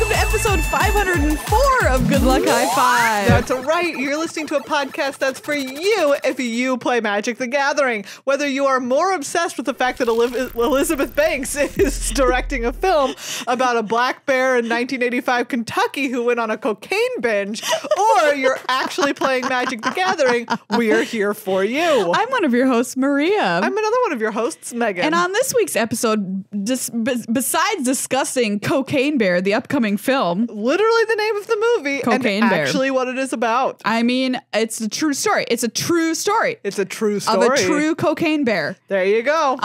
welcome to episode 504 of Good Luck High Five. That's right. You're listening to a podcast that's for you if you play Magic the Gathering. Whether you are more obsessed with the fact that Elizabeth Banks is directing a film about a black bear in 1985 Kentucky who went on a cocaine binge, or you're actually playing Magic the Gathering, we're here for you. I'm one of your hosts, Maria. I'm another one of your hosts, Megan. And on this week's episode, besides discussing Cocaine Bear, the upcoming film, literally the name of the movie, Cocaine and Bear. Actually what it is about. I mean, it's a true story. It's a true story. It's a true story. Of a true cocaine bear. There you go.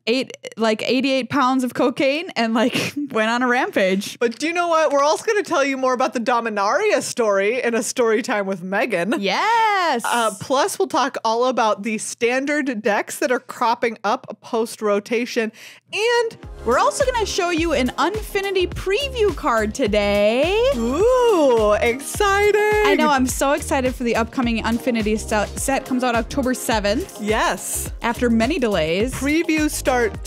Ate like 88 pounds of cocaine and like went on a rampage. But do you know what? We're also going to tell you more about the Dominaria story in a story time with Meghan. Yes. Plus, we'll talk all about the standard decks that are cropping up post-rotation. And we're also going to show you an Unfinity Preview card today. Ooh, exciting. I know. I'm so excited for the upcoming Unfinity set. Comes out October 7th. Yes. After many delays. Previews start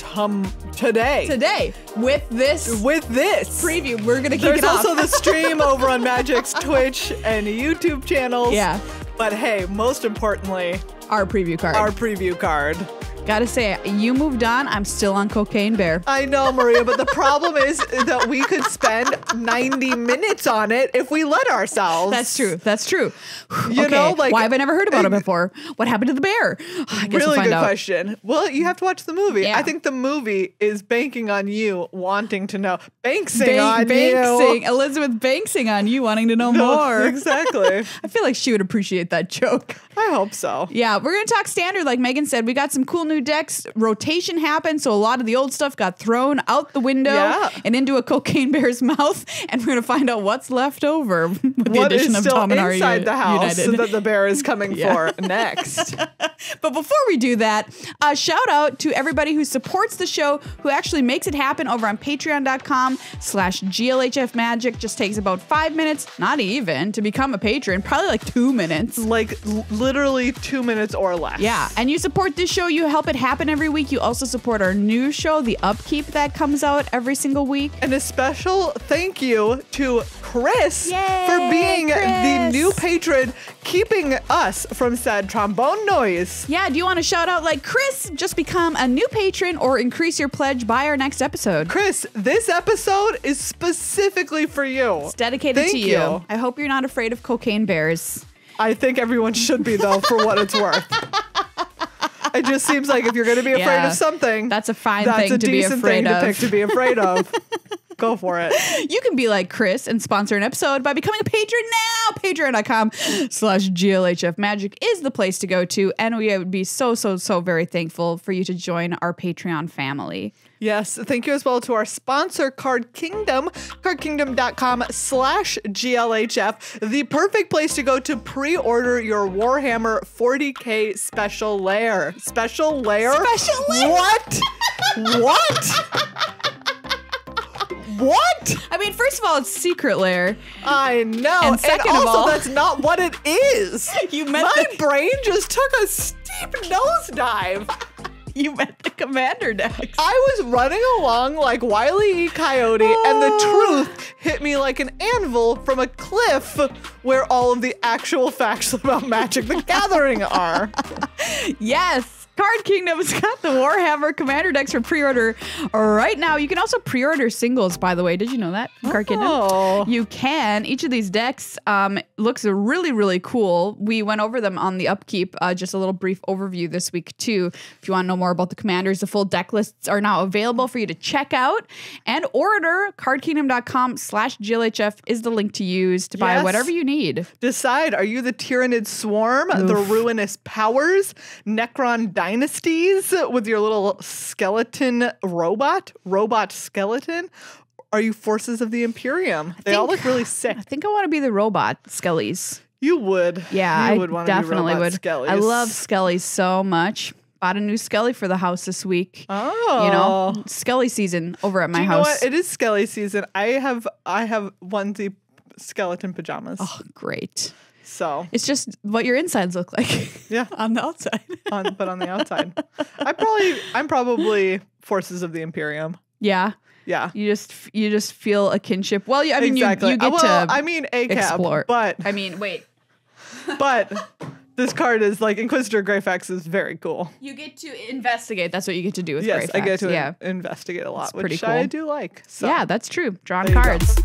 today. Today. With this preview. We're going to kick it off. There's also the stream over on Magic's Twitch and YouTube channels. Yeah. But hey, most importantly, our preview card. Our preview card. Gotta say, you moved on. I'm still on Cocaine Bear. I know, Maria, but the problem is that we could spend 90 minutes on it if we let ourselves. That's true. That's true. You know, like, why have I never heard about it before? What happened to the bear? I guess really we'll find good out. question. Well, you have to watch the movie. Yeah. I think the movie is banking on you wanting to know. Banksing. Elizabeth Banksing on you wanting to know more. Exactly. I feel like she would appreciate that joke. I hope so. Yeah, we're going to talk standard. Like Megan said, we got some cool new decks. Rotation happened, so a lot of the old stuff got thrown out the window and into a cocaine bear's mouth, and we're going to find out what's left over with the addition of Dominaria inside the house United. that the bear is coming for next. But before we do that, shout out to everybody who supports the show, who actually makes it happen over on patreon.com/GLHF Magic. Just takes about 5 minutes, not even, to become a patron. Probably like 2 minutes. Like literally 2 minutes or less. Yeah, and you support this show, you help it happen every week. You also support our new show, The Upkeep, that comes out every single week. And a special thank you to Chris for being the new patron, keeping us from sad trombone noise. Yeah, do you want to shout out like Chris? Just become a new patron or increase your pledge by our next episode. Chris, this episode is specifically for you. It's dedicated to you. I hope you're not afraid of cocaine bears. I think everyone should be, though, for what it's worth. It just seems like if you're going to be afraid of something, that's a fine thing to be afraid of. That's a decent thing to pick to be afraid of. Go for it. You can be like Chris and sponsor an episode by becoming a patron now. Patreon.com/GLHF Magic is the place to go to. And we would be so very thankful for you to join our Patreon family. Yes. Thank you as well to our sponsor, Card Kingdom, cardkingdom.com/GLHF, the perfect place to go to pre-order your Warhammer 40K special lair. Special lair? Special lair? What? What? What? I mean, first of all, it's secret lair. I know. And second also, of all, that's not what it is. My brain just took a steep nosedive. You meant the commander decks. I was running along like Wile E. Coyote, and the truth hit me like an anvil from a cliff where all of the actual facts about Magic the Gathering are. Yes. Card Kingdom's got the Warhammer commander decks for pre-order right now. You can also pre-order singles, by the way. Did you know that? Card Kingdom? You can. Each of these decks looks really cool. We went over them on the Upkeep, just a little brief overview this week too. If you want to know more about the commanders, the full deck lists are now available for you to check out and order. Cardkingdom.com/GLHF is the link to use to buy whatever you need. Decide, are you the Tyrannid Swarm, the Ruinous Powers, Necron Dynasties with your little skeleton robot skeleton? Are you Forces of the Imperium? They all look really sick. I think I want to be the robot Skellies. You would. Yeah, you would want to definitely be would. Skellies. I love Skellies so much. Bought a new Skelly for the house this week. Oh. You know, Skelly season over at my house. You know what? It is Skelly season. I have onesie skeleton pajamas. Oh, great. So it's just what your insides look like. Yeah. On the outside. But on the outside. I'm probably Forces of the Imperium. Yeah. Yeah. You just feel a kinship. Well, I mean, exactly. you get to ACAB, explore. but I mean, wait. but this card is like Inquisitor Greyfax is very cool. You get to investigate. That's what you get to do with Yes, Greyfax. I get to investigate a lot, which cool. I do like. So. Yeah, that's true. Drawing cards.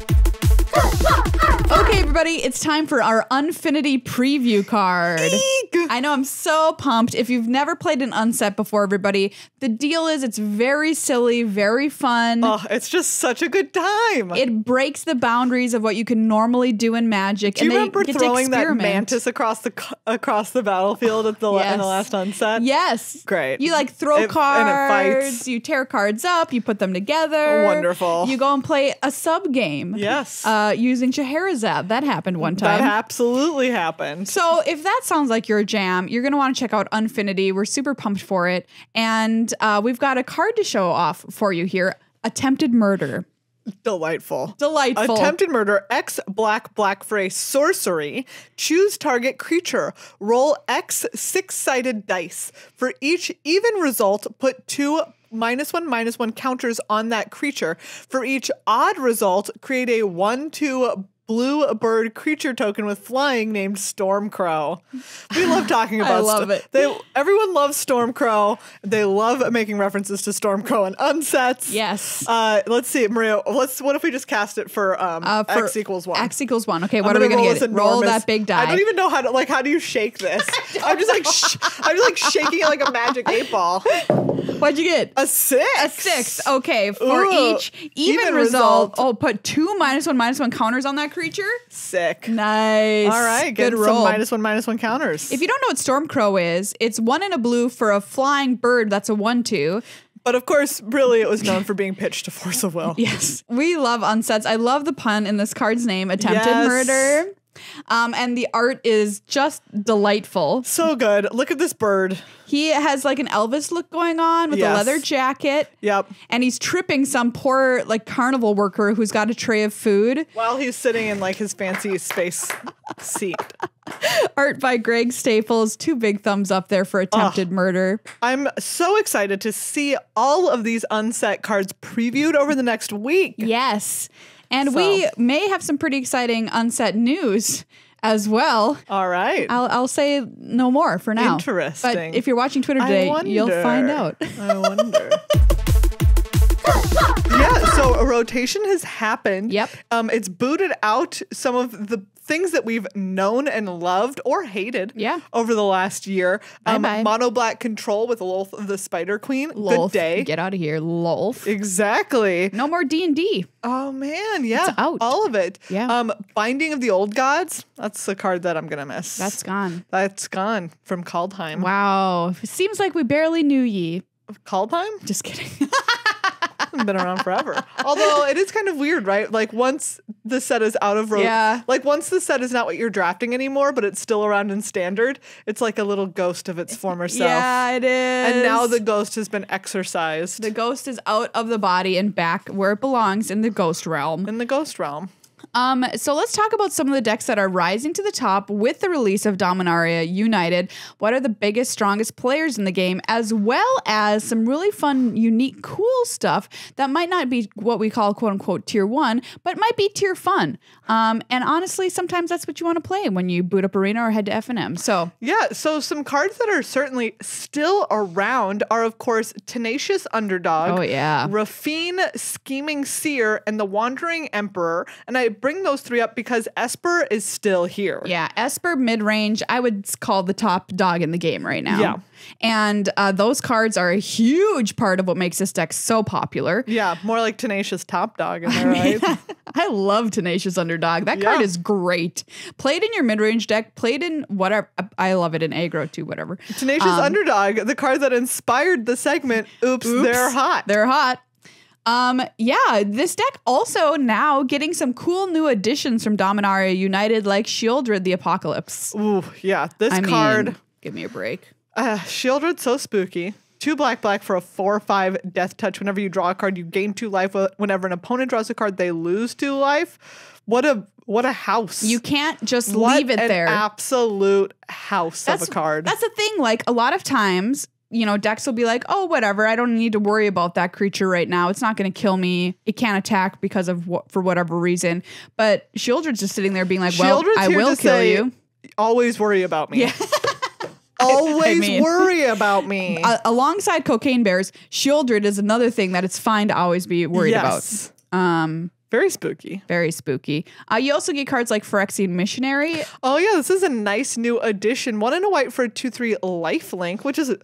Okay, everybody, it's time for our Unfinity Preview card. Eek! I know, I'm so pumped. If you've never played an unset before, everybody, the deal is it's very silly, very fun. Oh, it's just such a good time. It breaks the boundaries of what you can normally do in Magic. Do you remember throwing that mantis across the battlefield at the in the last unset? Yes. Great. You like throw cards, and it fights. you tear cards up, you put them together. Wonderful. You go and play a sub game. Yes. Using Scheherazade. That happened one time. That absolutely happened. So if that sounds like your jam, you're going to want to check out Unfinity. We're super pumped for it. And we've got a card to show off for you here. Attempted Murder. Delightful. Attempted Murder. X black for a sorcery. Choose target creature. Roll X 6-sided dice. For each even result, put 2 -1/-1 counters on that creature. For each odd result, create a 1/2 blue bird creature token with flying named Stormcrow. We love talking about I love it. Everyone loves Stormcrow. They love making references to Stormcrow and unsets. Yes. Let's see, Maria. What if we just cast it for X = 1? X = 1. Okay, what are we gonna get? Roll that big die. I don't even know how to how do you shake this? I'm just like shaking it like a magic 8-ball. What'd you get? A 6. A 6. Okay, for each even result, put 2 -1/-1 counters on that creature. Sick. Nice. All right, good get roll. some -1/-1 counters. If you don't know what Stormcrow is, it's 1 and a blue for a flying bird. That's a 1/2. But of course, really, it was known for being pitched to Force of Will. Yes. We love unsets. I love the pun in this card's name, Attempted Murder. And the art is just delightful. So good. Look at this bird. He has like an Elvis look going on with a leather jacket. Yep. And he's tripping some poor like carnival worker who's got a tray of food. While he's sitting in like his fancy space seat. Art by Greg Staples. 2 big thumbs up there for Attempted Murder. I'm so excited to see all of these unset cards previewed over the next week. Yes. And we may have some pretty exciting unset news as well. All right. I'll say no more for now. Interesting. But if you're watching Twitter today, you'll find out. I wonder. Yeah, so a rotation has happened. Yep. It's booted out some of the things that we've known and loved or hated over the last year. Mono black control with Lolth the Spider Queen. Lolth, good day. Get out of here, Lolth. Exactly. No more D&D. Oh man, yeah. It's out. All of it. Yeah. Binding of the Old Gods. That's the card that I'm gonna miss. That's gone. That's gone from Kaldheim. Wow. It seems like we barely knew ye. Kaldheim? Just kidding. Been around forever. Although it is kind of weird, right? Like once the set is out of like once the set is not what you're drafting anymore, but it's still around in standard, it's like a little ghost of its former self. Yeah, it is. And now the ghost has been exorcised. The ghost is out of the body and back where it belongs, in the ghost realm. In the ghost realm. So let's talk about some of the decks that are rising to the top with the release of Dominaria United. What are the biggest, strongest players in the game, as well as some really fun, unique, cool stuff that might not be what we call quote unquote tier 1, but might be tier fun. And honestly, sometimes that's what you want to play when you boot up Arena or head to FNM. So yeah, so some cards that are certainly still around are, of course, Tenacious Underdog. Oh yeah. Rafine, Scheming Seer, and the Wandering Emperor. And I bring those 3 up because Esper is still here. Yeah, Esper mid-range, I would call the top dog in the game right now. Yeah. And those cards are a huge part of what makes this deck so popular. Yeah, more like Tenacious Top Dog, am I right? I love Tenacious Underdog. That card is great. Played in your mid-range deck, played in whatever. I love it in aggro too, whatever. Tenacious Underdog, the card that inspired the segment, Oops, They're Hot. They're hot. Yeah, this deck also now getting some cool new additions from Dominaria United, like Shieldred the Apocalypse. Ooh, yeah. This card. Give me a break. Shieldred's so spooky. 2 black for a 4/5 death touch. Whenever you draw a card, you gain 2 life. Whenever an opponent draws a card, they lose 2 life. What a house. You can't just leave it there. Absolute house of a card. That's the thing. Like, a lot of times decks will be like, oh, whatever. I don't need to worry about that creature right now. It's not going to kill me. It can't attack because of for whatever reason. But Shieldred's just sitting there being like, well, I will kill you. Always worry about me. Yeah. Always worry about me. Alongside Cocaine Bears, Shieldred is another thing that it's fine to always be worried about. Very spooky. Very spooky. You also get cards like Phyrexian Missionary. Oh, yeah. This is a nice new addition. 1 and a white for a 2/3 lifelink, which is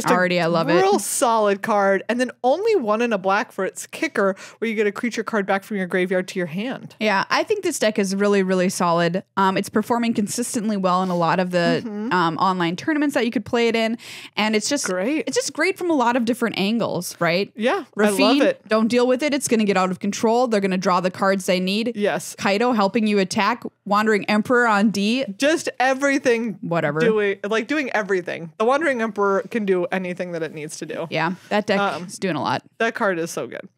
already I love real solid card. And then only 1 and a black for its kicker, where you get a creature card back from your graveyard to your hand. Yeah, I think this deck is really, really solid. It's performing consistently well in a lot of the online tournaments that you could play it in. And it's just great. It's just great from a lot of different angles, right? Yeah, Rafine, I love it. Don't deal with it. It's going to get out of control. They're going to draw the cards they need. Yes. Kaido helping you attack. Wandering Emperor on D. Just everything. Whatever. Doing everything. The Wandering Emperor can do anything that it needs to do. Yeah, that deck is doing a lot. That card is so good.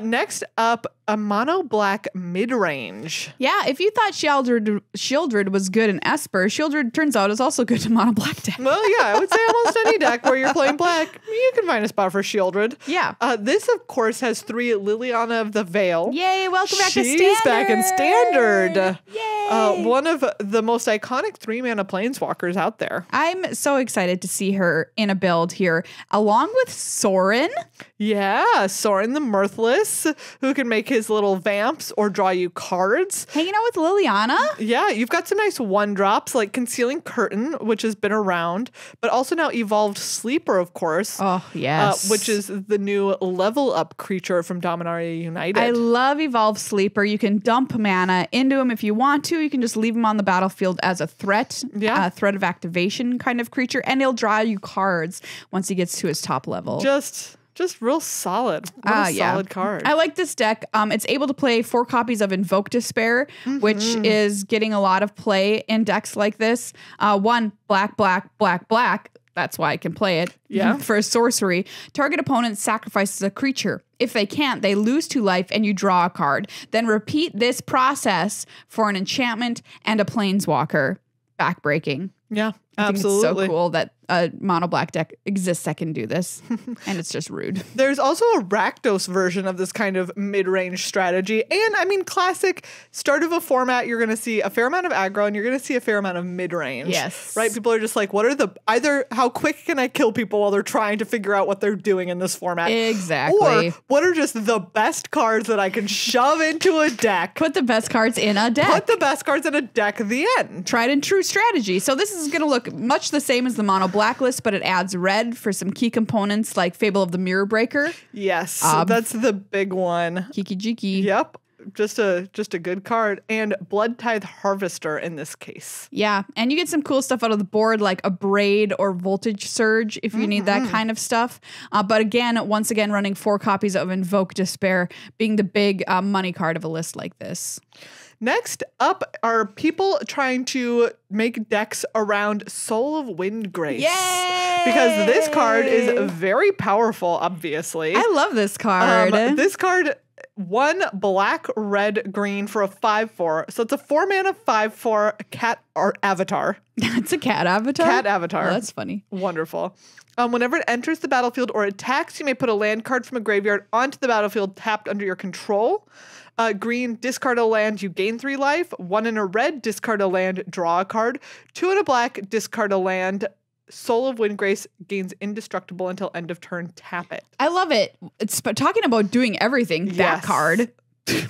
Next up, a mono black mid-range. Yeah, if you thought Shieldred was good in Esper, Shieldred turns out is also good in mono black deck. Well, yeah, I would say almost any deck where you're playing black, you can find a spot for Shieldred. Yeah. This, of course, has 3 Liliana of the Veil. Yay, welcome back to Standard. She's back in Standard. Yay. One of the most iconic 3-mana planeswalkers out there. I'm so excited to see her in a build here, along with Sorin. Yeah, Sorin the Mirthless, who can make his little vamps or draw you cards. Hanging out with Liliana. Yeah, you've got some nice 1-drops like Concealing Curtain, which has been around, but also now Evolved Sleeper, of course. Oh, yes. Which is the new level up creature from Dominaria United. I love Evolved Sleeper. You can dump mana into him if you want to. You can just leave him on the battlefield as a threat, a threat of activation kind of creature, and he'll draw you cards once he gets to his top level. Just real solid. What a solid card. I like this deck. It's able to play 4 copies of Invoke Despair, which is getting a lot of play in decks like this. 1 black, black, black, black. That's why I can play it. Yeah. For a sorcery. Target opponent sacrifices a creature. If they can't, they lose 2 life and you draw a card. Then repeat this process for an enchantment and a planeswalker. Backbreaking. Yeah, I think absolutely. it's so cool that a mono black deck exists that can do this, and it's just rude. There's also a Rakdos version of this kind of mid-range strategy, and I mean, classic start of a format, you're going to see a fair amount of aggro, and you're going to see a fair amount of mid-range. Yes. Right? People are just like, what are either how quick can I kill people while they're trying to figure out what they're doing in this format? Exactly. Or what are just the best cards that I can shove into a deck? Put the best cards in a deck. Put the best cards in a deck at the end. Tried and true strategy. So this is going to look much the same as the mono blacklist, but it adds red for some key components like Fable of the Mirror Breaker. Yes, that's the big one. Kiki Jiki. Yep. Just a good card. And Blood Tithe Harvester in this case. Yeah, and you get some cool stuff out of the board like a Braid or Voltage Surge if you need that kind of stuff. But again, once again, running 4 copies of Invoke Despair being the big money card of a list like this. Next up are people trying to make decks around Soul of Windgrace. Yay! Because this card is very powerful, obviously. I love this card. This card, 1 black, red, green for a 5/4. So it's a 4-mana 5/4 cat art avatar. It's a cat avatar? Cat avatar. Oh, that's funny. Wonderful. Whenever it enters the battlefield or attacks, you may put a land card from a graveyard onto the battlefield tapped under your control. Green, discard a land, you gain 3 life. 1 in a red, discard a land, draw a card. 2 in a black, discard a land. Soul of Windgrace gains indestructible until end of turn, tap it. I love it. It's talking about doing everything, that card.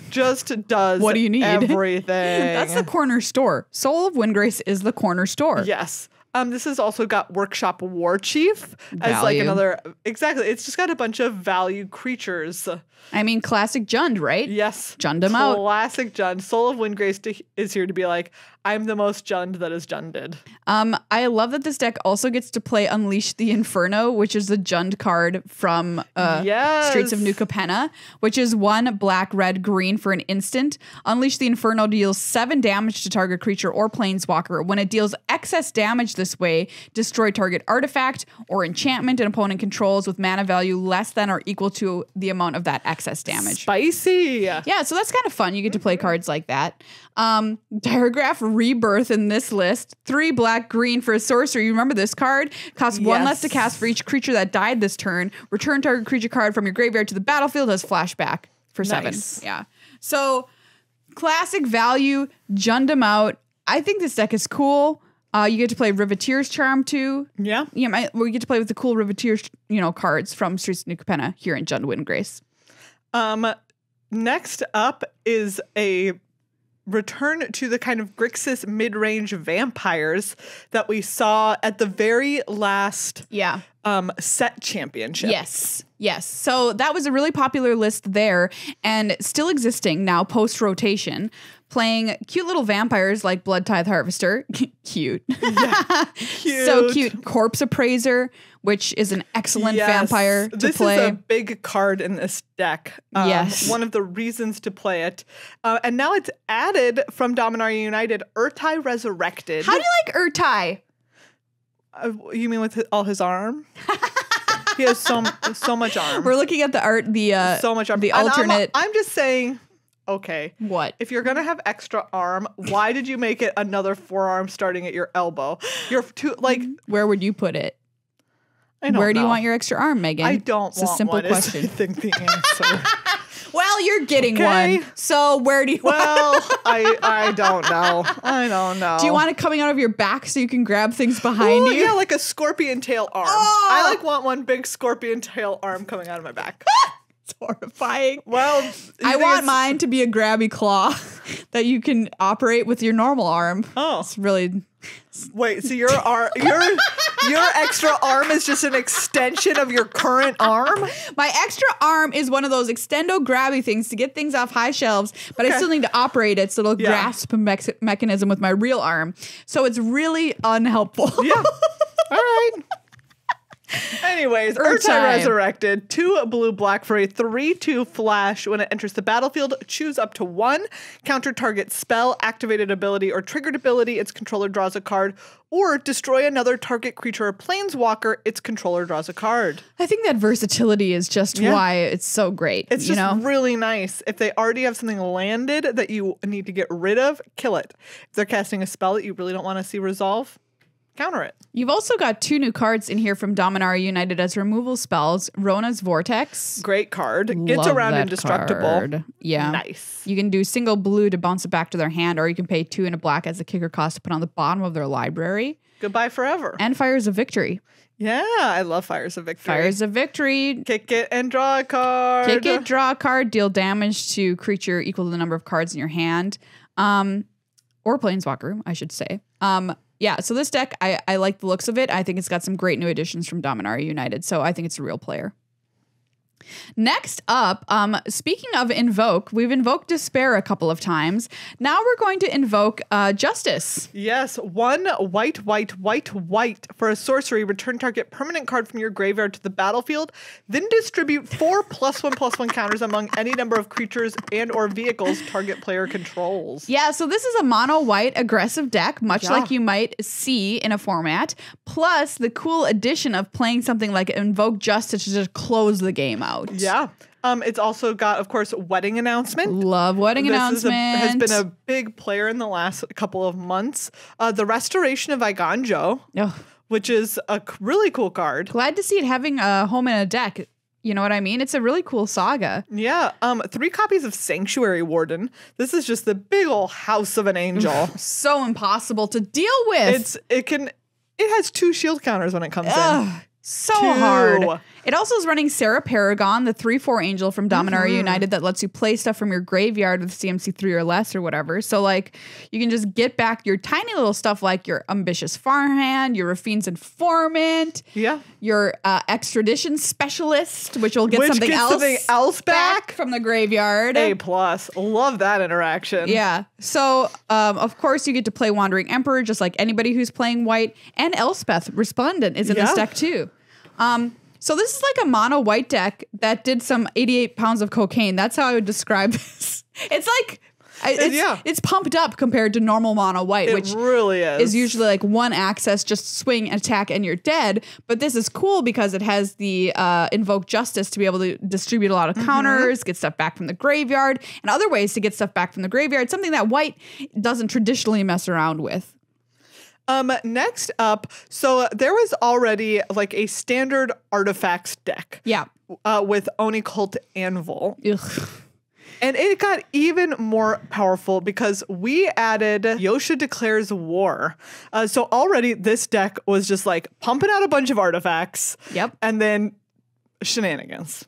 Just does what do you need? Everything. That's the corner store. Soul of Windgrace is the corner store. Yes. This has also got Workshop War Chief as like another. Exactly. It's just got a bunch of value creatures. I mean, classic Jund, right? Yes. Jund him out. Classic Jund. Soul of Windgrace is here to be like, I'm the most Jund that is Junded. I love that this deck also gets to play Unleash the Inferno, which is the Jund card from Streets of New Capenna, which is 1 black, red, green for an instant. Unleash the Inferno deals 7 damage to target creature or planeswalker. When it deals excess damage this way, destroy target artifact or enchantment an opponent controls with mana value less than or equal to the amount of that excess damage. Spicy. Yeah, so that's kind of fun. You get to play cards like that. Diagraph rebirth in this list. 3 black, green for a sorcery. You remember this card? Costs 1 less to cast for each creature that died this turn. Return target creature card from your graveyard to the battlefield as flashback for 7. Yeah. So classic value, Jund them out. I think this deck is cool. You get to play Riveteer's Charm too. Yeah. We get to play with the cool Riveteer's, cards from Streets of New Capenna here in Jund, Wind, Grace. Next up is a return to the kind of Grixis mid-range vampires that we saw at the very last set championship. Yes. So that was a really popular list there and still existing now post-rotation. Playing cute little vampires like Blood Tithe Harvester. Cute. Yeah, cute. So cute. Corpse Appraiser, which is an excellent vampire to play. This is a big card in this deck. Yes. One of the reasons to play it. And now it's added from Dominaria United, Urtai Resurrected. How do you like Urtai? You mean with all his arm? He has so much arm. We're looking at the art, so much arm. The alternate. I'm just saying... Okay. What? If you're going to have extra arm, why did you make it another forearm starting at your elbow? You're too, Where would you put it? I don't know. Where do you want your extra arm, Megan? I don't it's a simple question. I think the answer. Well, you're getting one. So where do you I don't know. I don't know. Do you want it coming out of your back so you can grab things behind you? Yeah, like a scorpion tail arm. Oh! I want one big scorpion tail arm coming out of my back. It's horrifying. Well, I want mine to be a grabby claw that you can operate with your normal arm. Oh, it's really. Wait, so your extra arm is just an extension of your current arm? My extra arm is one of those extendo grabby things to get things off high shelves, but I still need to operate it so it'll grasp a mechanism with my real arm. So it's really unhelpful. Yeah. All right. Anyways, Urtai Resurrected, 2 blue-black for a 3/2 flash. When it enters the battlefield, choose up to 1 counter target spell, activated ability, or triggered ability. Its controller draws a card, or destroy another target creature or planeswalker. Its controller draws a card. I think that versatility is just why it's so great. It's just really nice. If they already have something landed that you need to get rid of, kill it. If they're casting a spell that you really don't want to see resolve, counter it. You've also got 2 new cards in here from Dominaria United as removal spells. Rona's Vortex. Great card. Gets around indestructible. Card. Yeah. Nice. You can do single blue to bounce it back to their hand, or you can pay 2 and a black as a kicker cost to put on the bottom of their library. Goodbye forever. And Fires of Victory. Yeah, I love Fires of Victory. Fires of Victory. Kick it and draw a card. Kick it, draw a card, deal damage to creature equal to the number of cards in your hand. Or Planeswalker, I should say. Yeah, so this deck, I like the looks of it. I think it's got some great new additions from Dominaria United, so I think it's a real player. Next up, speaking of invoke, we've invoked Despair a couple of times. Now we're going to invoke Justice. Yes, 1 white for a sorcery. Return target permanent card from your graveyard to the battlefield. Then distribute 4 +1/+1 counters among any number of creatures and or vehicles target player controls. Yeah, so this is a mono white aggressive deck, much like you might see in a format. Plus the cool addition of playing something like Invoke Justice to just close the game out. Yeah. It's also got, of course, Wedding Announcement. Love Wedding Announcement. Has been a big player in the last couple of months. The Restoration of Iganjo, which is a really cool card. Glad to see it having a home in a deck. You know what I mean? It's a really cool saga. Yeah. 3 copies of Sanctuary Warden. This is just the big old house of an angel. So impossible to deal with. It has 2 shield counters when it comes in. So hard. It also is running Sarah Paragon, the 3/4 angel from Dominaria United that lets you play stuff from your graveyard with CMC 3 or less or whatever. So like you can just get back your tiny little stuff like your Ambitious Farmhand, your Rafine's Informant, your Extradition Specialist, which will get something else back from the graveyard. A+. Love that interaction. Yeah. So of course you get to play Wandering Emperor just like anybody who's playing white, and Elspeth Resplendent is in this deck too. So this is like a mono white deck that did some 88 pounds of cocaine. That's how I would describe this. It's like It's pumped up compared to normal mono white, which really is usually like one access, just swing, attack, and you're dead. But this is cool because it has the invoke justice to be able to distribute a lot of counters, get stuff back from the graveyard, and other ways to get stuff back from the graveyard, something that white doesn't traditionally mess around with. Next up, so there was already like a standard artifacts deck. Yeah. With Oni Cult Anvil. Ugh. And it got even more powerful because we added Yosha Declares War. So already this deck was just like pumping out a bunch of artifacts. Yep. And then shenanigans.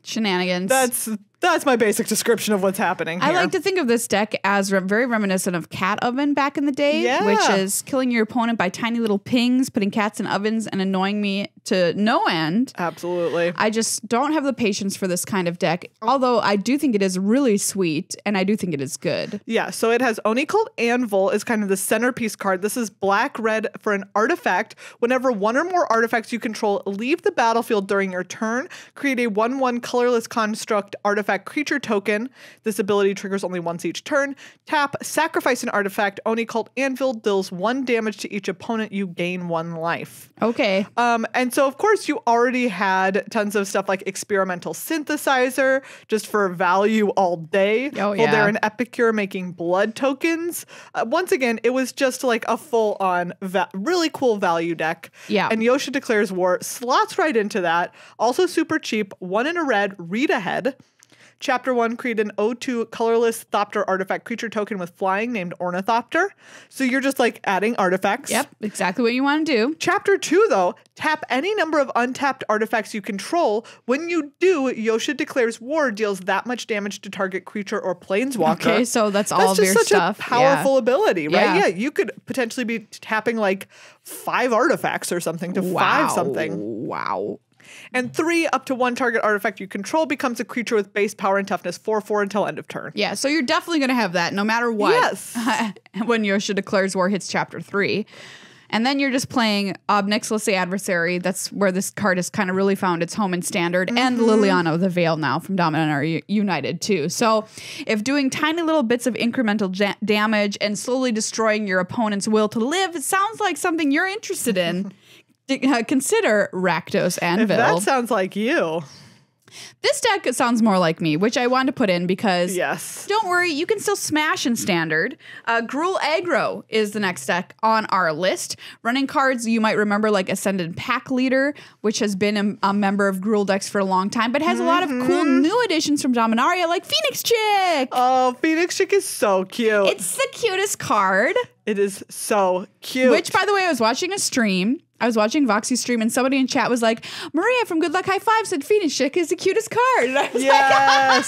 That's my basic description of what's happening here. I like to think of this deck as very reminiscent of Cat Oven back in the day, which is killing your opponent by tiny little pings, putting cats in ovens, and annoying me to no end. Absolutely. I just don't have the patience for this kind of deck, although I do think it is really sweet, and I do think it is good. Yeah, so it has Oni Cult Anvil is kind of the centerpiece card. This is black-red for an artifact. Whenever one or more artifacts you control leave the battlefield during your turn, create a 1/1 colorless construct artifact creature token. This ability triggers only once each turn. Tap, sacrifice an artifact. Oni Cult Anvil deals 1 damage to each opponent. You gain 1 life. Okay. And so, of course, you already had tons of stuff like Experimental Synthesizer, just for value all day. Oh, yeah. Well, they're an Epicure making blood tokens. Once again, it was just like a full-on, really cool value deck. Yeah. And Yosha Declares War slots right into that. Also super cheap. 1 in a red, read ahead. Chapter 1, create an O2 colorless Thopter artifact creature token with flying named Ornithopter. So you're just like adding artifacts. Yep, exactly what you want to do. Chapter 2, though, tap any number of untapped artifacts you control. When you do, Yosha Declares War deals that much damage to target creature or planeswalker. Okay, so that's all of your stuff. That's just such a powerful ability, right? Yeah. Yeah, you could potentially be tapping like 5 artifacts or something to 5 something. Wow. And 3, up to 1 target artifact you control becomes a creature with base power and toughness 4/4 until end of turn. Yeah, so you're definitely going to have that no matter what. Yes. When Yosha Declares War hits Chapter 3. And then you're just playing Obnixilis the Adversary. That's where this card has kind of really found its home in Standard. And Liliana the Veil now from Dominaria United too. So if doing tiny little bits of incremental damage and slowly destroying your opponent's will to live, it sounds like something you're interested in. Consider Rakdos Anvil. If that sounds like you. This deck sounds more like me, which I wanted to put in because don't worry, you can still smash in Standard. Gruul Aggro is the next deck on our list. Running cards you might remember like Ascended Pack Leader, which has been a member of Gruul decks for a long time, but has a lot of cool new additions from Dominaria like Phoenix Chick. Oh, Phoenix Chick is so cute. It's the cutest card. It is so cute. Which, by the way, I was watching a stream. I was watching Voxy's stream and somebody in chat was like, Maria from Good Luck High Five said Phoenix Chick is the cutest card. And I was like,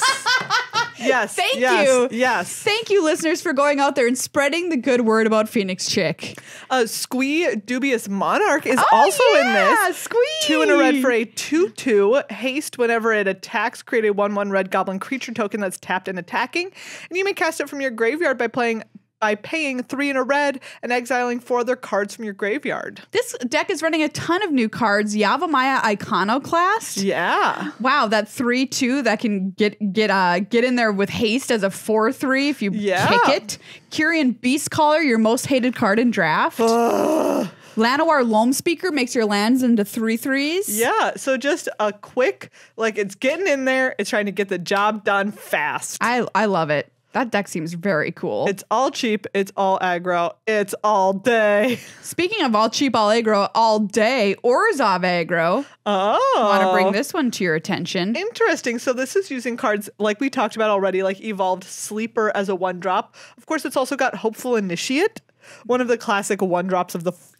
yes. Thank you. Yes. Thank you, listeners, for going out there and spreading the good word about Phoenix Chick. Squee Dubious Monarch is also in this. Squee. 2 in a red for a 2/2. Haste whenever it attacks. Create a 1/1 red goblin creature token that's tapped and attacking. And you may cast it from your graveyard by paying 3 in a red and exiling 4 other cards from your graveyard. This deck is running a ton of new cards. Yavimaya Iconoclast. Yeah. Wow, that 3/2 that can get in there with haste as a 4/3 if you kick it. Kyrian Beastcaller, your most hated card in draft. Llanowar Loam Speaker makes your lands into 3/3s. Yeah, so just a quick, like it's getting in there. It's trying to get the job done fast. I love it. That deck seems very cool. It's all cheap. It's all aggro. It's all day. Speaking of all cheap, all aggro, all day, Orzhov aggro. Oh. Want to bring this one to your attention. Interesting. So this is using cards like we talked about already, like Evolved Sleeper as a 1-drop. Of course, it's also got Hopeful Initiate, one of the classic 1-drops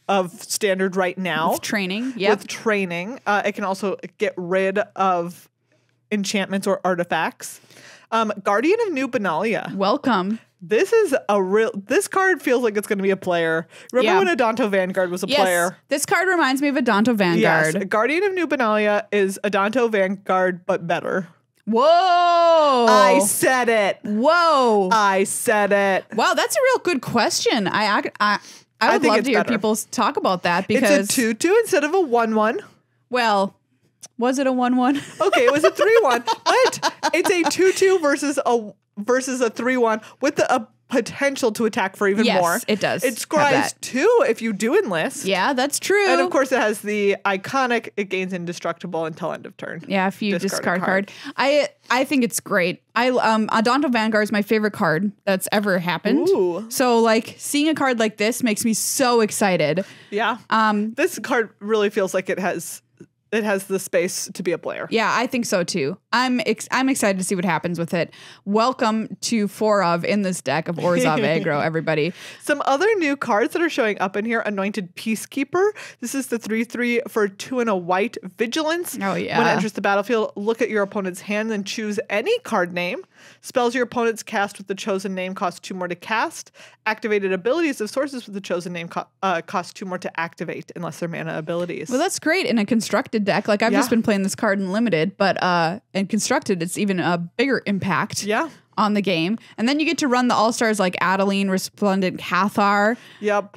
of Standard right now. With training, yep. With training. It can also get rid of enchantments or artifacts. Guardian of New Benalia. Welcome. This card feels like it's going to be a player. Remember when Adanto Vanguard was a player? This card reminds me of Adanto Vanguard. Yes, Guardian of New Benalia is Adanto Vanguard, but better. Whoa! I said it. Whoa! I said it. Wow, that's a real good question. I would love to hear people talk about that because it's a 2/2 instead of a 1/1. Well, was it a 1/1? Okay, it was a 3/1. What? It's a 2/2 versus a 3/1 with the potential to attack for even more. Yes, it does. It scries 2 if you do enlist. Yeah, that's true. And of course, it has the iconic, it gains indestructible until end of turn. Yeah, if you discard a card. I think it's great. Adonto Vanguard is my favorite card that's ever happened. Ooh. So like seeing a card like this makes me so excited. Yeah. This card really feels like it has the space to be a player. Yeah, I think so too. I'm excited to see what happens with it. Welcome to 4 of in this deck of Orzhov aggro, everybody. Some other new cards that are showing up in here. Anointed Peacekeeper. This is the 3/3 for 2 and a white vigilance. Oh yeah. When it enters the battlefield, look at your opponent's hand and choose any card name. Spells your opponents cast with the chosen name cost 2 more to cast. Activated abilities of sources with the chosen name cost 2 more to activate unless they're mana abilities. Well, that's great in a constructed deck. Like I've just been playing this card in limited, but in constructed, it's even a bigger impact. Yeah. On the game. And then you get to run the all-stars like Adeline, Resplendent Cathar,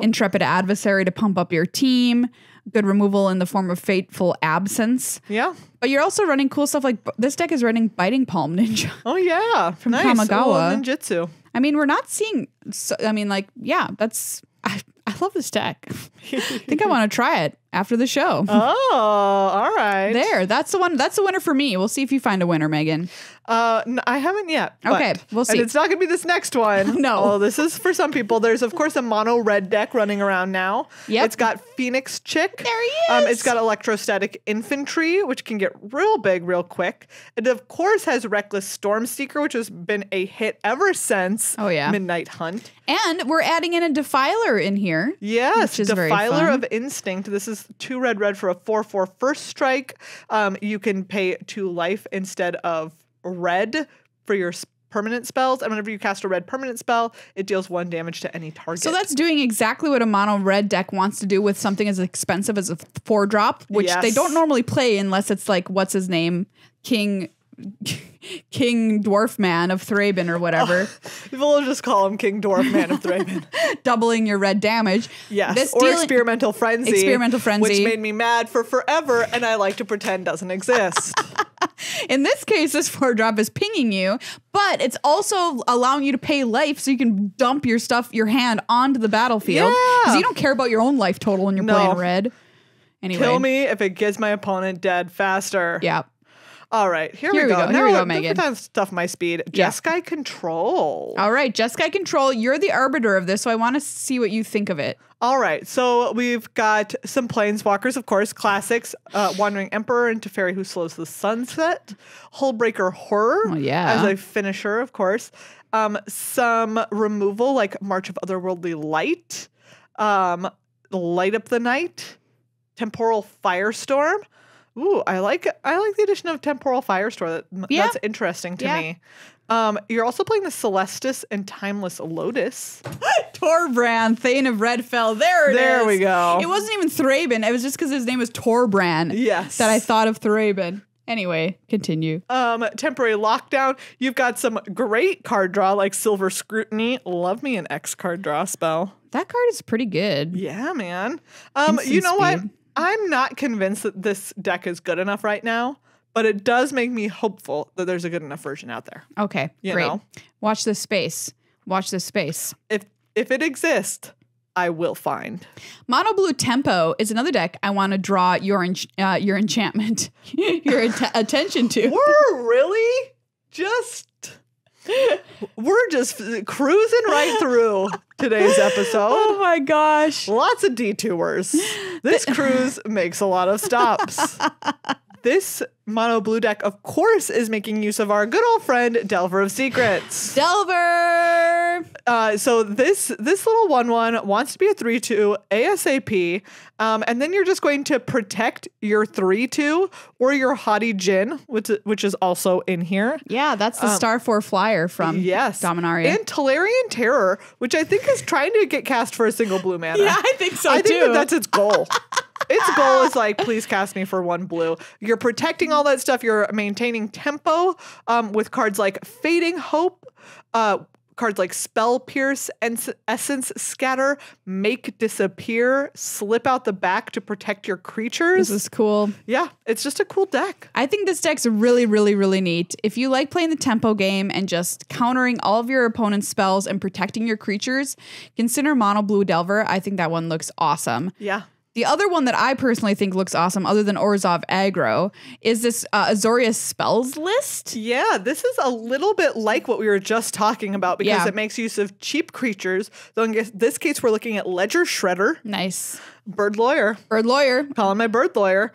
Intrepid Adversary to pump up your team, good removal in the form of Fateful Absence. Yeah. But you're also running cool stuff like this deck is running Biting Palm Ninja. Oh yeah. From Kamigawa. Ninjutsu. I mean, we're not seeing, I love this deck. I think I want to try it after the show. Oh, all right. There, that's the one. That's the winner for me. We'll see if you find a winner, Megan. I haven't yet. Okay, we'll see. And it's not going to be this next one. No. Oh, this is for some people. There's, of course, a mono red deck running around now. Yep. It's got Phoenix Chick. There he is. It's got Electrostatic Infantry, which can get real big real quick. It, of course, has Reckless Stormseeker, which has been a hit ever since Midnight Hunt. And we're adding in a Defiler in here. Yes, which is Defiler of Instinct. This is 2 red for a 4/4 first strike. You can pay 2 life instead of red for your permanent spells, and whenever you cast a red permanent spell, it deals 1 damage to any target. So that's doing exactly what a mono red deck wants to do with something as expensive as a 4-drop, which they don't normally play unless it's like, what's his name? King Dwarf Man of Thraben or whatever. We'll just call him King Dwarf Man of Thraben. Doubling your red damage. Yes, or Experimental Frenzy. Experimental Frenzy. Which made me mad for forever, and I like to pretend doesn't exist. In this case, this 4-drop is pinging you, but it's also allowing you to pay life so you can dump your hand onto the battlefield. Because you don't care about your own life total when you're playing red. Anyway. Kill me if it gets my opponent dead faster. Yeah. All right, here we go. Here we go, Megan. Different stuff my speed. Jeskai Control. All right, Jeskai Control. You're the arbiter of this, so I want to see what you think of it. All right, so we've got some Planeswalkers, of course, classics. Wandering Emperor and Teferi Who Slows the Sunset. Hullbreaker Horror as a finisher, of course. Some removal like March of Otherworldly Light. Light Up the Night. Temporal Firestorm. Ooh, I like the addition of Temporal Firestorm. That's interesting to me. You're also playing the Celestis and Timeless Lotus. Torbran, Thane of Redfell. There we go. It wasn't even Thraben. It was just because his name was Torbran. Yes. That I thought of Thraben. Anyway, continue. Temporary Lockdown. You've got some great card draw like Silver Scrutiny. Love me an X card draw spell. That card is pretty good. Yeah, man. You know what? I'm not convinced that this deck is good enough right now, but it does make me hopeful that there's a good enough version out there. Okay, great. Watch this space. Watch this space. If it exists, I will find. Mono Blue Tempo is another deck I want to draw your enchantment, your attention to. We're just cruising right through today's episode. Oh my gosh. Lots of detours. This cruise makes a lot of stops. This mono blue deck, of course, is making use of our good old friend Delver of Secrets. Delver! So this little 1/1 wants to be a 3/2 ASAP, and then you're just going to protect your 3/2 or your Haughty Djinn, which is also in here. Yeah, that's the Star 4 flyer from Dominaria. And Tolarian Terror, which I think is trying to get cast for a single blue mana. Yeah, I think so too. I think that's its goal. Its goal is like, please cast me for 1 blue. You're protecting all that stuff. You're maintaining tempo with cards like Fading Hope, cards like Spell Pierce, Essence Scatter, Make Disappear, Slip Out the Back to protect your creatures. This is cool. Yeah, it's just a cool deck. I think this deck's really, really, really neat. If you like playing the tempo game and just countering all of your opponent's spells and protecting your creatures, consider Mono Blue Delver. I think that one looks awesome. Yeah. The other one that I personally think looks awesome, other than Orzhov Aggro, is this Azorius Spells list. Yeah, this is a little bit like what we were just talking about because it makes use of cheap creatures. So in this case, we're looking at Ledger Shredder. Nice. Bird Lawyer. Bird Lawyer. Calling my Bird Lawyer.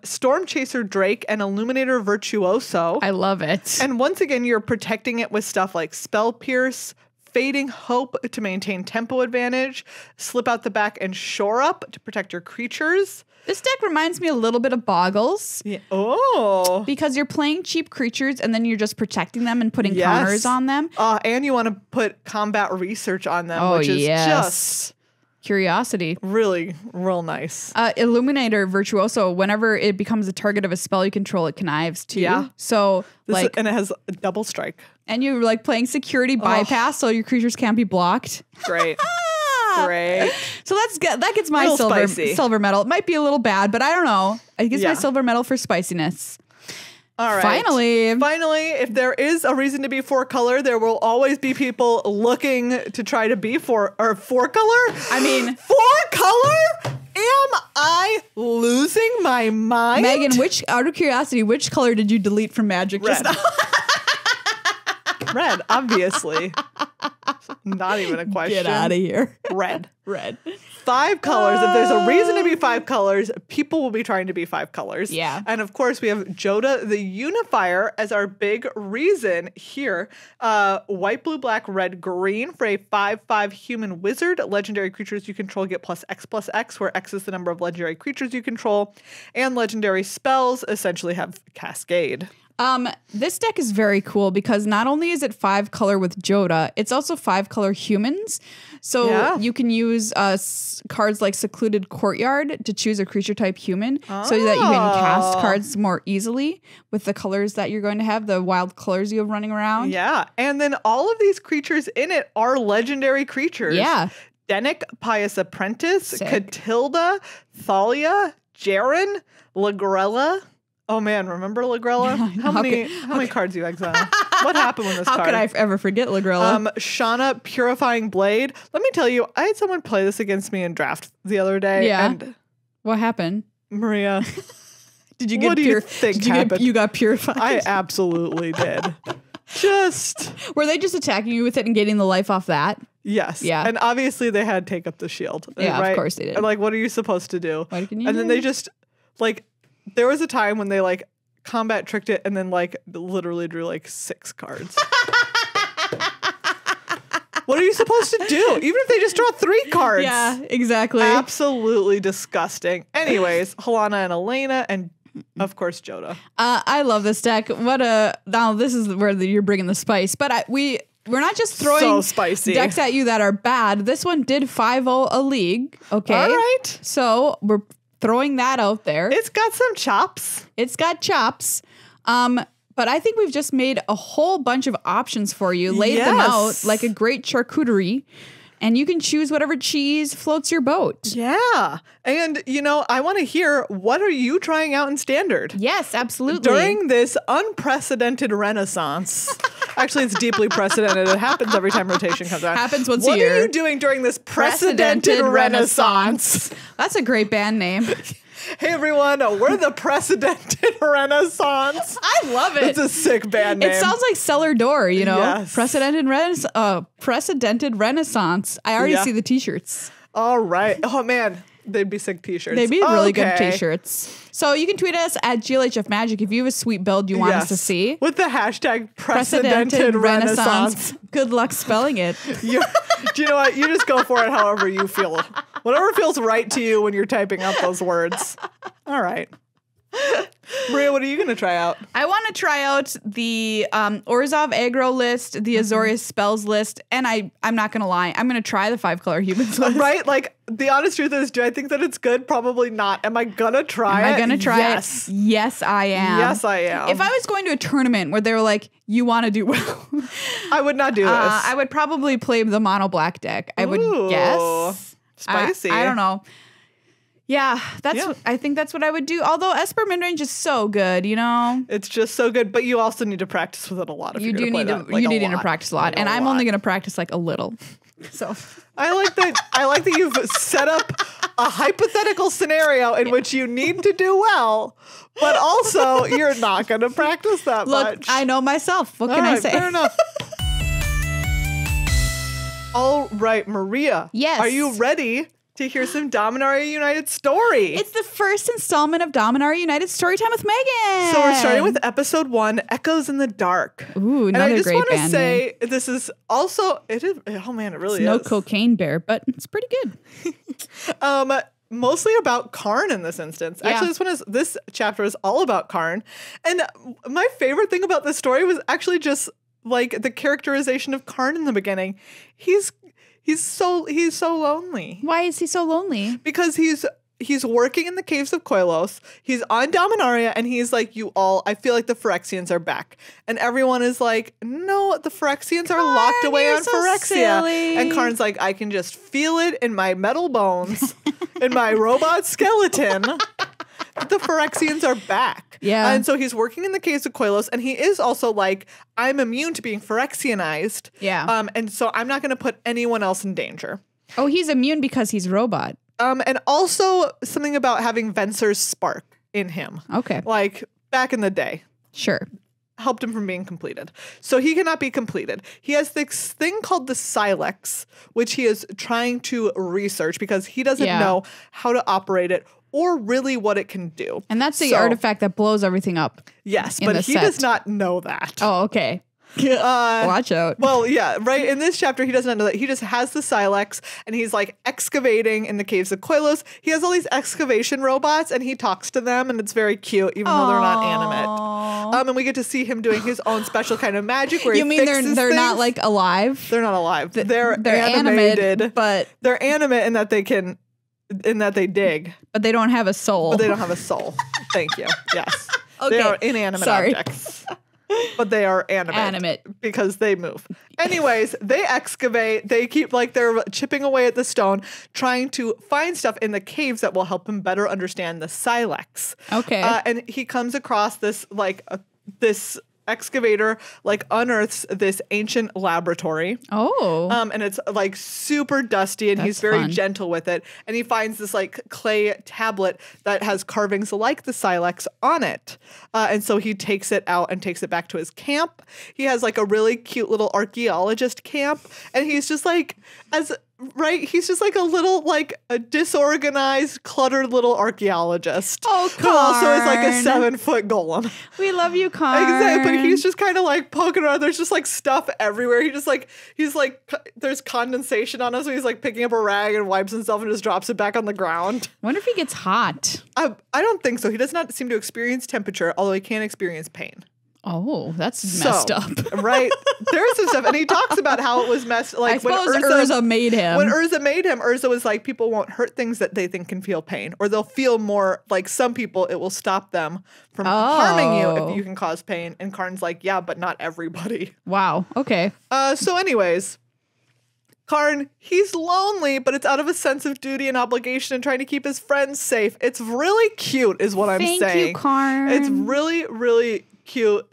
Storm Chaser Drake and Illuminator Virtuoso. I love it. And once again, you're protecting it with stuff like Spell Pierce, Fading Hope to maintain tempo advantage, Slip Out the Back and Shore Up to protect your creatures. This deck reminds me a little bit of Boggles. Yeah. Oh. Because you're playing cheap creatures and then you're just protecting them and putting counters on them. And you want to put combat research on them, which is just curiosity. Really, real nice. Illuminator Virtuoso, whenever it becomes a target of a spell you control, it connives too. Yeah. So and it has a double strike. And you're like playing security bypass so your creatures can't be blocked. Great. Great. So that gets my silver medal. It might be a little bad, but I don't know. It gets my silver medal for spiciness. All right. Finally, if there is a reason to be 4-color, there will always be people looking to try to be 4-color. I mean, 4-color? Am I losing my mind? Meghan, out of curiosity, which color did you delete from Magic just now? Red, obviously. Not even a question. Get out of here. Red. 5 colors. If there's a reason to be 5 colors, people will be trying to be 5 colors. Yeah. And of course, we have Joda the Unifier as our big reason here. White, blue, black, red, green for a 5/5 human wizard. Legendary creatures you control get +X/X, where X is the number of legendary creatures you control. And legendary spells essentially have Cascade. This deck is very cool because not only is it 5-color with Joda, it's also 5-color humans. So you can use cards like Secluded Courtyard to choose a creature type human so that you can cast cards more easily with the colors that you're going to have, the wild colors you have running around. Yeah. And then all of these creatures in it are legendary creatures. Yeah. Denick, Pious Apprentice, Catilda, Thalia, Jaren, Lagrella. Oh man, remember Lagrella? How many cards you exile? What happened with this card? How could I ever forget Lagrella? Shauna, Purifying Blade. Let me tell you, I had someone play this against me in draft the other day. Yeah. And what happened? Maria, did you get what do you think happened? You got purified. I absolutely did. Were they just attacking you with it and getting the life off that? Yes. Yeah. And obviously they had Take Up the Shield. Yeah, right? Of course they did. And like, what are you supposed to do? What can you and do? then they just like. There was a time when they like combat tricked it and then like literally drew like 6 cards. What are you supposed to do? Even if they just draw 3 cards. Yeah, exactly. Absolutely disgusting. Anyways, Helena and Elena and of course Joda. I love this deck. Now this is where you're bringing the spice, but we're not just throwing so spicy decks at you that are bad. This one did 5-0 a league. Okay. All right. So we're throwing that out there. It's got some chops. It's got chops. But I think we've just made a whole bunch of options for you, laid them out like a great charcuterie, and you can choose whatever cheese floats your boat. Yeah. And, I want to hear, what are you trying out in Standard? Yes, absolutely. During this unprecedented renaissance. Actually, it's deeply precedented. It happens every time rotation comes out. Happens once a year. What are you doing during this precedented renaissance? That's a great band name. Hey everyone, we're the Precedented Renaissance. I love it. It's a sick band name. It sounds like Cellar Door, Yes. Precedented Renaissance. I already see the t-shirts. All right. Oh man, they'd be sick t-shirts. They'd be really good t-shirts. So you can tweet us at GLHF Magic if you have a sweet build you want us to see. With the hashtag Precedented Renaissance. Good luck spelling it. Do you know what? You just go for it however you feel. Whatever feels right to you when you're typing out those words. All right. Maria, what are you going to try out? I want to try out the Orzhov aggro list, the Azorius spells list, and I'm not going to lie. I'm going to try the 5-color humans list. Right? Like, the honest truth is, do I think that it's good? Probably not. Am I going to try it? Am I going to try yes. it? Yes, I am. Yes, I am. If I was going to a tournament where they were like, you want to do well, I would not do this. I would probably play the mono black deck. I would guess. Spicy. I don't know. Yeah, I think that's what I would do. Although Esper midrange is so good, you know? It's just so good, but you also need to practice with it a lot. If you do need to practice a lot, like and I'm only going to practice like a little. So I like that you've set up a hypothetical scenario in which you need to do well, but also you're not going to practice that much. Look, I know myself. What can I say? Fair enough. All right, Maria. Yes. Are you ready to hear some Dominaria United story? It's the first installment of Dominaria United Storytime with Meghan. So we're starting with episode 1, Echoes in the Dark. Ooh, another great band. And I just want to say, this is also, it really is. No cocaine bear, but it's pretty good. Mostly about Karn in this instance. Yeah. Actually, this chapter is all about Karn. And my favorite thing about this story was actually just like the characterization of Karn in the beginning. He's so lonely. Why is he so lonely? Because he's working in the caves of Koilos. He's on Dominaria, and he's like, I feel like the Phyrexians are back. And everyone is like, no, the Phyrexians are locked away on Phyrexia. Silly. And Karn's like, I can just feel it in my metal bones, in my robot skeleton. The Phyrexians are back. Yeah. And so he's working in the caves of Koilos, and he is also like, I'm immune to being Phyrexianized. Yeah. And so I'm not going to put anyone else in danger. Oh, he's immune because he's robot. And also something about having Venser's spark in him. Okay. Like back in the day. Sure. Helped him from being completed. So he cannot be completed. He has this thing called the Silex, which he is trying to research because he doesn't know how to operate it or really what it can do. And that's the artifact that blows everything up. Yes, but he does not know that. Oh, okay. Watch out. Well, yeah, right. In this chapter, he does not know that. He just has the Silex, and he's like excavating in the caves of Koilos. He has all these excavation robots, and he talks to them, and it's very cute, even though they're not animate. And we get to see him doing his own special kind of magic where you mean they're not like alive? They're not alive. They're animated, but they're animate in that they dig, but they don't have a soul. But they don't have a soul. Thank you. Yes. Okay. They are inanimate objects. But they are animate because they move. Anyways, they excavate. They keep they're chipping away at the stone, trying to find stuff in the caves that will help him better understand the Silex. Okay. And he comes across this this excavator unearths this ancient laboratory. Oh. And it's super dusty, and he's very gentle with it. And he finds this clay tablet that has carvings like the Silex on it. And so he takes it out and takes it back to his camp. He has a really cute little archaeologist camp, and he's just he's just a little a disorganized, cluttered little archaeologist. Oh, Karn. Who also is a 7-foot golem. We love you, Karn. Exactly, but he's just kind of poking around. There's just stuff everywhere. He's there's condensation on him, so he's picking up a rag and wipes himself and just drops it back on the ground. I wonder if he gets hot. I don't think so. He does not seem to experience temperature, although he can experience pain. Oh, that's messed up. Right? There's some stuff. And he talks about how it was messed. I suppose Urza made him. When Urza made him, Urza was people won't hurt things that they think can feel pain. Or they'll feel more, some people, it will stop them from harming you if you can cause pain. And Karn's yeah, but not everybody. Wow. Okay. So anyways, Karn, he's lonely, but it's out of a sense of duty and obligation and trying to keep his friends safe. It's really cute is what I'm saying. Thank you, Karn. It's really, really cute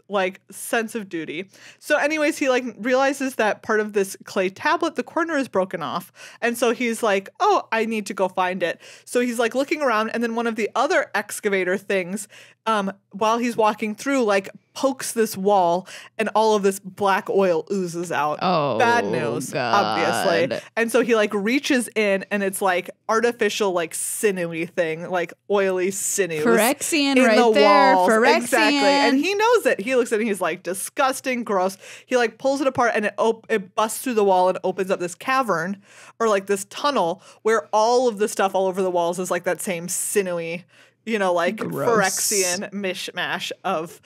sense of duty. So anyways, he realizes that part of this clay tablet, the corner is broken off, and so he's oh, I need to go find it. So he's looking around, and then one of the other excavator things while he's walking through pokes this wall, and all of this black oil oozes out. Oh, bad news, God. obviously. And so he reaches in, and it's artificial sinewy thing, oily sinews. Phyrexian in right the there. walls. Phyrexian. Exactly. And he knows it. He looks at it and he's disgusting, gross. He pulls it apart, and it busts through the wall and opens up this cavern or this tunnel where all of the stuff all over the walls is that same sinewy you know, like Gross. Phyrexian mishmash of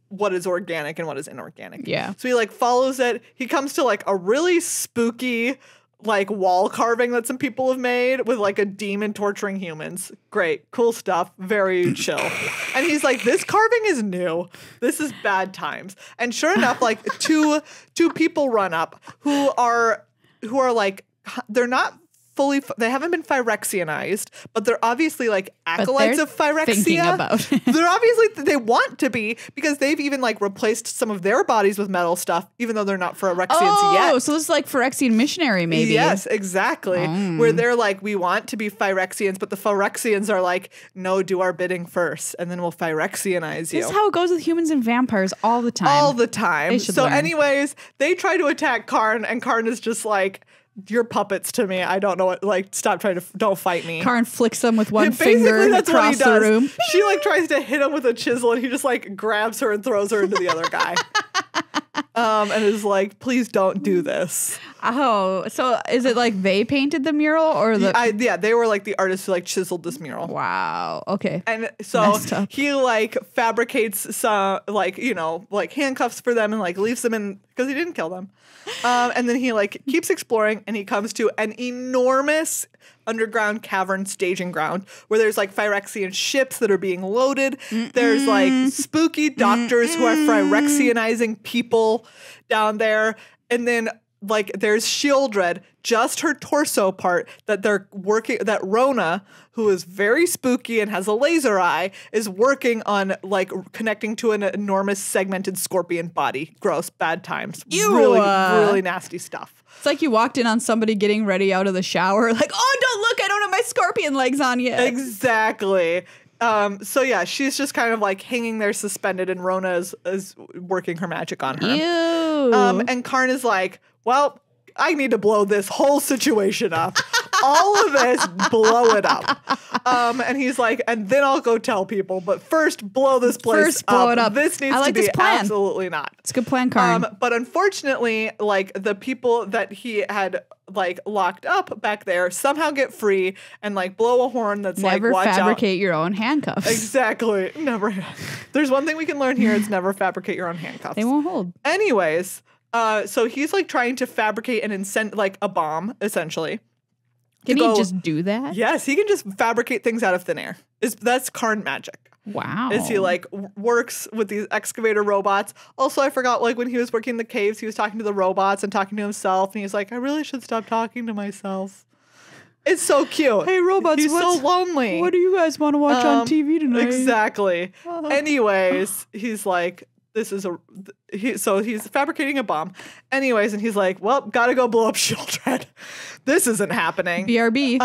what is organic and what is inorganic. Yeah. So he like follows it. He comes to like a really spooky like wall carving that some people have made with like a demon torturing humans. Great, cool stuff, very chill. And he's like, this carving is new. This is bad times. And sure enough, like two people run up who are like, they're not fully, they haven't been Phyrexianized, but they're obviously like acolytes of Phyrexia. They're obviously, they want to be, because they've even like replaced some of their bodies with metal stuff, even though they're not Phyrexians yet. Oh, so this is like Phyrexian missionary, maybe. Yes, exactly. Where they're like, we want to be Phyrexians, but the Phyrexians are like, no, do our bidding first, and then we'll Phyrexianize you. This is how it goes with humans and vampires all the time. All the time. They should So learn. anyways, they try to attack Karn, and Karn is just like, you're puppets to me. I don't know what, like, stop trying to, don't fight me. Karn flicks them with one Basically, finger that's what he across the does. room. She like tries to hit him with a chisel, and he just like grabs her and throws her into the other guy. And is like, please don't do this. Oh, so is it like they painted the mural or the? Yeah, they were like the artists who like chiseled this mural. Wow. Okay. And so he like fabricates some like, you know, like handcuffs for them and like leaves them in, because he didn't kill them. And then he like keeps exploring, and he comes to an enormous underground cavern staging ground where there's like Phyrexian ships that are being loaded. There's like spooky doctors who are Phyrexianizing people down there. And then like there's Shieldred, just her torso part that they're working, that Rona, who is very spooky and has a laser eye, is working on like connecting to an enormous segmented scorpion body. Gross, bad times. Ew. Really nasty stuff. It's like you walked in on somebody getting ready out of the shower, like, oh, don't look, I don't have my scorpion legs on yet. Exactly. So yeah, she's just kind of like hanging there suspended, and Rona is working her magic on her. Ew. And Karn is like, well, I need to blow this whole situation up. All of this, blow it up. And he's like, and then I'll go tell people, but first blow this place up. Blow it up. This needs like to be this plan. absolutely not. It's a good plan, Karn. But unfortunately, like the people that he had like locked up back there somehow get free and like blow a horn that's never like, watch fabricate out. your own handcuffs. Exactly. Never. There's one thing we can learn here. It's never fabricate your own handcuffs. They won't hold. Anyways, so he's like trying to fabricate and like a bomb, essentially. Can he just do that? Yes, he can just fabricate things out of thin air. That's Karn magic. Wow. Is he like works with these excavator robots. Also, I forgot, like when he was working in the caves, he was talking to the robots and talking to himself, and he's like, I really should stop talking to myself. It's so cute. Hey, robots, he's so lonely. What do you guys want to watch on TV tonight? Exactly. Anyways, he's like, so he's fabricating a bomb. Anyways, and he's like, well, gotta go blow up Shieldred. This isn't happening. BRB.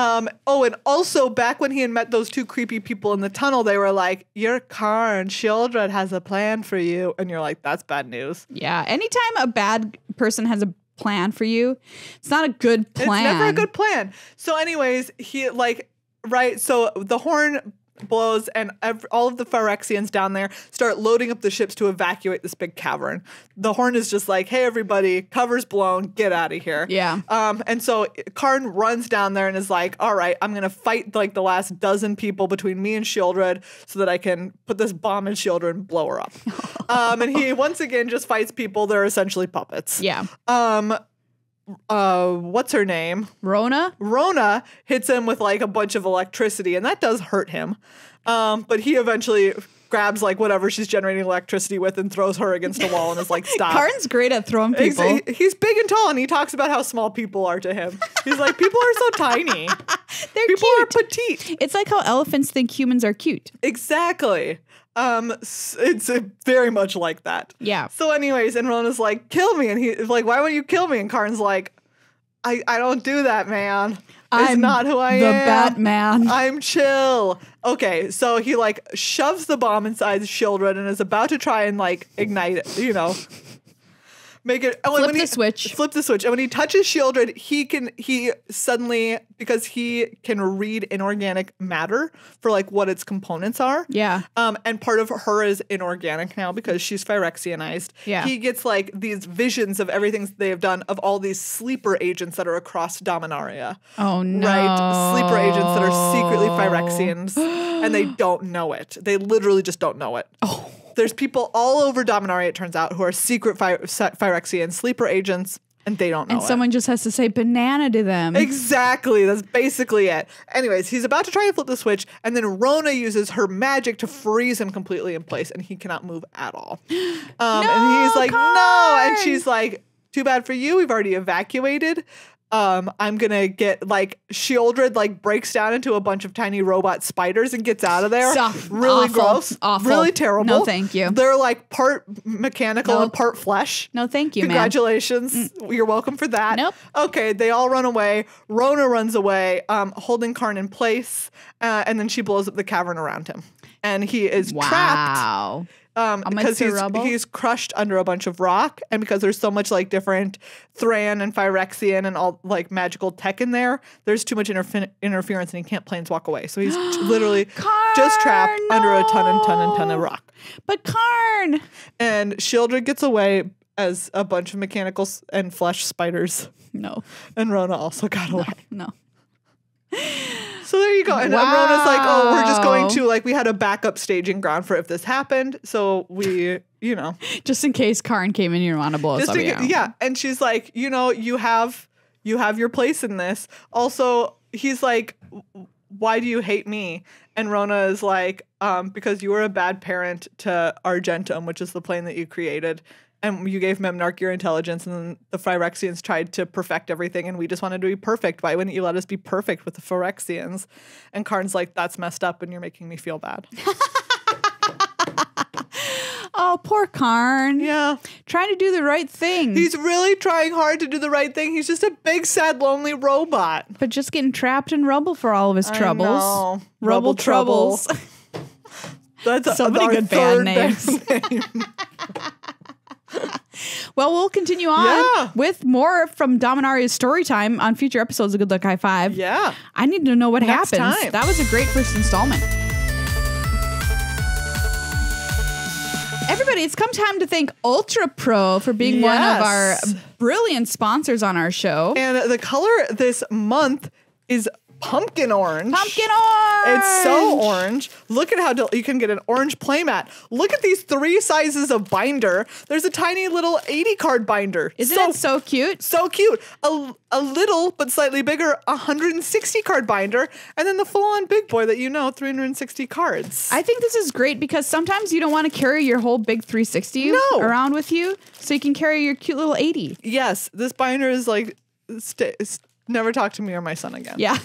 Oh, and also back when he had met those two creepy people in the tunnel, they were like, you're Karn, Shieldred has a plan for you. And you're like, that's bad news. Yeah. Anytime a bad person has a plan for you, it's not a good plan. It's never a good plan. So anyways, he like, right. So the horn blows, and all of the Phyrexians down there start loading up the ships to evacuate this big cavern. The horn is just like, hey, everybody, cover's blown, get out of here. Yeah. And so Karn runs down there and is like, all right, I'm going to fight like the last dozen people between me and Shieldred so that I can put this bomb in Shieldred and blow her up. And he once again just fights people that are essentially puppets. Yeah. What's her name? Rona? Rona hits him with like a bunch of electricity, and that does hurt him. But he eventually grabs like whatever she's generating electricity with and throws her against a wall and is like, stop. Karn's great at throwing people. He's big and tall, and he talks about how small people are to him. He's like, people are so tiny. People are petite. It's like how elephants think humans are cute. Exactly. It's very much like that. Yeah. So anyways, and Rona's like, kill me. And he's like, why won't you kill me? And Karn's like, I don't do that, man. It's not who I am. The Batman. I'm chill. Okay, so he like shoves the bomb inside Shieldred and is about to try and like ignite it, you know. Make it Flip the switch. Flip the switch. And when he touches Shieldred, he suddenly, because he can read inorganic matter for like what its components are. Yeah. And part of her is inorganic now because she's Phyrexianized. Yeah. He gets like these visions of everything they have done of all these sleeper agents that are across Dominaria. Oh no. Right? Sleeper agents that are secretly Phyrexians and they don't know it. They literally just don't know it. Oh. There's people all over Dominaria, it turns out, who are secret Phyrexian sleeper agents, and they don't know And someone just has to say banana to them. Exactly. That's basically it. Anyways, he's about to try and flip the switch, and then Rona uses her magic to freeze him completely in place, and he cannot move at all. And he's like, no! And she's like, too bad for you. We've already evacuated. I'm gonna get like Shieldred like breaks down into a bunch of tiny robot spiders and gets out of there. Really awful, gross. Awful. Really terrible. No, thank you. They're like part mechanical and part flesh. No, thank you, Congratulations. You're welcome for that. Nope. Okay, they all run away. Rona runs away, holding Karn in place, and then she blows up the cavern around him. And he is trapped. Because he's crushed under a bunch of rock, and because there's so much like different Thran and Phyrexian and all like magical tech in there, there's too much interference, and he can't planeswalk away. So he's literally just trapped under a ton of rock. But Karn! And Shieldred gets away as a bunch of mechanical and flesh spiders. No. And Rona also got away. No. So there you go. And Rona's like, oh, we're just going to, like, we had a backup staging ground for if this happened. So we, you know. Just in case Karn came in here and want to blow us up. Yeah. And she's like, you know, you have your place in this. Also, he's like, why do you hate me? And Rona is like, because you were a bad parent to Argentum, which is the plane that you created. And you gave Memnarch your intelligence, and then the Phyrexians tried to perfect everything, and we just wanted to be perfect. Why wouldn't you let us be perfect with the Phyrexians? And Karn's like, that's messed up, and you're making me feel bad. Oh, poor Karn. Yeah. Trying to do the right thing. He's really trying hard to do the right thing. He's just a big, sad, lonely robot. But just getting trapped in rubble for all of his troubles. I know. Rubble troubles. That's so many good band names. Well, we'll continue on with more from Dominaria's Storytime on future episodes of Good Luck High Five. Yeah. I need to know what happens. Time. That was a great first installment. Everybody, it's come time to thank Ultra Pro for being one of our brilliant sponsors on our show. And the color this month is pumpkin orange. Pumpkin orange! It's so orange. Look at how you can get an orange playmat. Look at these 3 sizes of binder. There's a tiny little 80 card binder. Isn't it so cute? So cute. A little but slightly bigger 160 card binder. And then the full-on big boy that 360 cards. I think this is great because sometimes you don't want to carry your whole big 360 around with you. So you can carry your cute little 80. Yes. This binder is like... never talk to me or my son again. Yeah.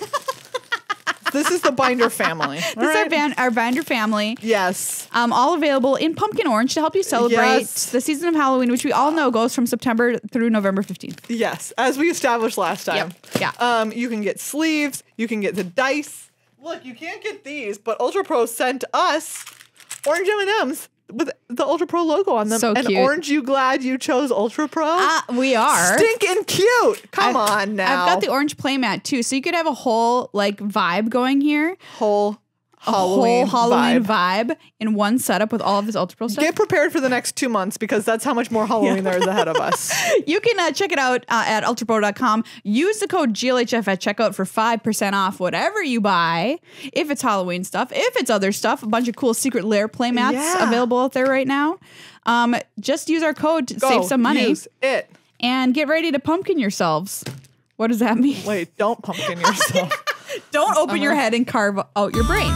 This is the binder family. This is our binder family. Yes. All available in pumpkin orange to help you celebrate the season of Halloween, which we all know goes from September through November 15th. Yes. As we established last time. Yep. Yeah. You can get sleeves. You can get the dice. Look, you can't get these, but Ultra Pro sent us orange M&Ms with the Ultra Pro logo on them. So and cute. Orange, you glad you chose Ultra Pro? We are. Stinking cute. Come on now. I've got the orange playmat too, so you could have a whole like vibe going here. Whole Halloween vibe in one setup with all of this Ultra Pro stuff. Get prepared for the next 2 months because that's how much more Halloween there is ahead of us. You can check it out at ultrapro.com. Use the code GLHF at checkout for 5% off whatever you buy. If it's Halloween stuff, if it's other stuff, a bunch of cool Secret Lair playmats available out there right now. Just use our code to save some money. Use it. And get ready to pumpkin yourselves. What does that mean? Wait, don't pumpkin yourself. Don't open your head and carve out your brain.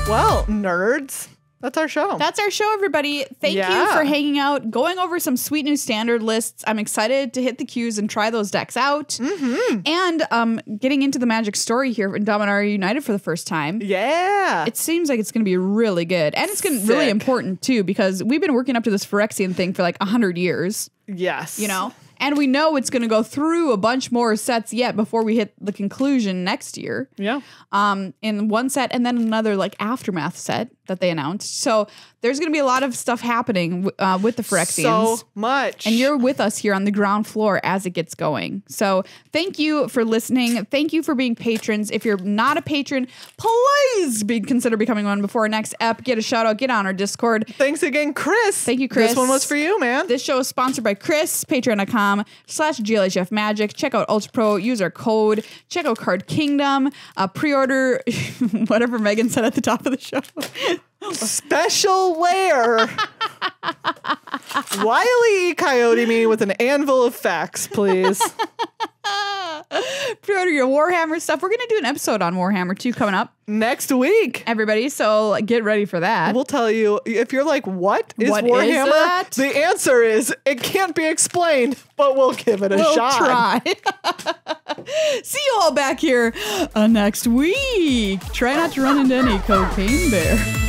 Well, nerds, that's our show. That's our show, everybody. Thank you for hanging out, going over some sweet new standard lists. I'm excited to hit the queues and try those decks out. And getting into the Magic story here in Dominaria United for the first time. Yeah. It seems like it's going to be really good. And it's going to be really important, too, because we've been working up to this Phyrexian thing for like 100 years. Yes. You know? And we know it's going to go through a bunch more sets yet before we hit the conclusion next year. Yeah. In one set and then another like aftermath set that they announced. So there's going to be a lot of stuff happening with the Phyrexians. So much. And you're with us here on the ground floor as it gets going. So thank you for listening. Thank you for being patrons. If you're not a patron, please consider becoming one before our next ep. Get a shout out. Get on our Discord. Thanks again, Chris. Thank you, Chris. This one was for you, man. This show is sponsored by Chris. Patreon.com/GLHF Magic. Check out Ultra Pro. Use our code. Check out Card Kingdom. Pre-order whatever Meghan said at the top of the show. Special lair. Wily Coyote me with an anvil of facts, please. Pre-order your Warhammer stuff. We're going to do an episode on Warhammer 2 coming up next week, everybody. So get ready for that. We'll tell you if you're like, what is what Warhammer? Is that? The answer is it can't be explained, but we'll give it a shot. Try. See you all back here next week. Try not to run into any cocaine bear.